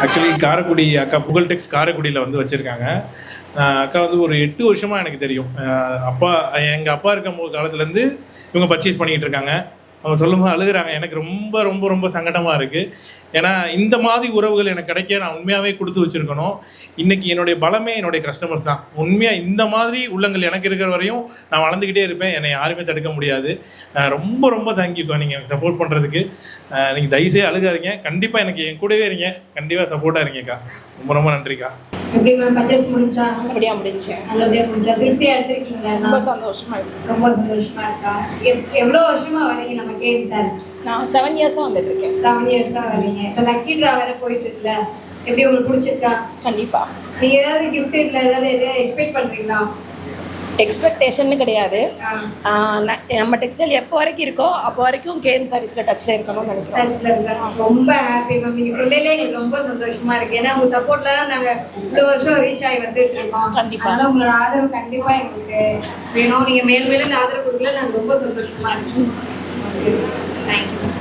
Actually Karaikudi அக்கா புகழ் டெக்ஸ் காரைக்குடியில் வந்து வச்சுருக்காங்க. அக்கா வந்து ஒரு 8 வருஷமாக எனக்கு தெரியும். எங்கள் அப்பா இருக்கும் காலத்துலேருந்து இவங்க பர்ச்சேஸ் பண்ணிக்கிட்டு இருக்காங்க. அவங்க சொல்லும்போது அழுகுறாங்க. எனக்கு ரொம்ப ரொம்ப ரொம்ப சங்கடமாக இருக்குது. ஏன்னா இந்த மாதிரி உறவுகள் எனக்கு கிடைக்க நான் உண்மையாகவே கொடுத்து வச்சுருக்கணும். இன்றைக்கி என்னுடைய பலமே என்னுடைய கஸ்டமர்ஸ் தான். உண்மையாக இந்த மாதிரி உள்ளங்கள் எனக்கு இருக்கிற வரையும் நான் வளர்ந்துக்கிட்டே இருப்பேன். என்னை யாருமே தடுக்க முடியாது. ரொம்ப ரொம்ப தேங்க்யூக்கா நீங்கள் எனக்கு சப்போர்ட் பண்ணுறதுக்கு. நீங்கள் தயவுசெய்து அழுகாதீங்க. கண்டிப்பாக எனக்கு என் கூடவே இருங்க. கண்டிப்பாக சப்போர்ட்டாக இருங்கக்கா. ரொம்ப ரொம்ப நன்றிக்கா. எப்படி மேம் பர்ச்சேஸ் முடிஞ்சா? நல்லபடியாக முடிஞ்சேன். நல்லபடியாக முடிஞ்சா? திருப்தியாக எடுத்துருக்கீங்களா? ரொம்ப சந்தோஷமாக இருக்கு. ரொம்ப சந்தோஷமாக இருக்கா? எவ்வளோ வருஷமாக வரீங்க நம்ம கேஎம் சாரீஸ்? நான் 7 இயர்ஸாக வந்துட்டுருக்கேன். 7 இயர்ஸாக வரீங்க. இப்போ லக்கி ட்ரா வேறு போயிட்டு இருக்குல்ல, எப்படி உங்களுக்கு பிடிச்சிருக்கா? கண்டிப்பாக. நீங்கள் ஏதாவது கிஃப்ட் இதில் ஏதாவது எக்ஸ்பெக்ட் பண்ணுறீங்களா? எக்ஸ்பெக்டேஷன் கிடையாது. நம்ம டெக்ஸ்டைல் எப்போ வரைக்கும் இருக்கோ அப்போ வரைக்கும் கேஎம் சாரீஸில் டச்சில் இருக்கணும்னு நினைக்கிறோம். டச்சில் இருக்கணும். ரொம்ப ஹாப்பி மேம். நீங்கள் சொல்லலே எங்களுக்கு ரொம்ப சந்தோஷமாக இருக்குது. ஏன்னா உங்கள் சப்போர்ட்டில் தான் நாங்கள் இவ்வளோ வருஷம் ரீச் ஆகி வந்துட்டு இருக்கோம். கண்டிப்பாக. அதனால் உங்களோட ஆதரவு கண்டிப்பாக எங்களுக்கு வேணும். நீங்கள் மேலும் மேலும் இந்த ஆதரவு கொடுக்கல நாங்கள் ரொம்ப சந்தோஷமாக இருக்கோம். தேங்க்யூ.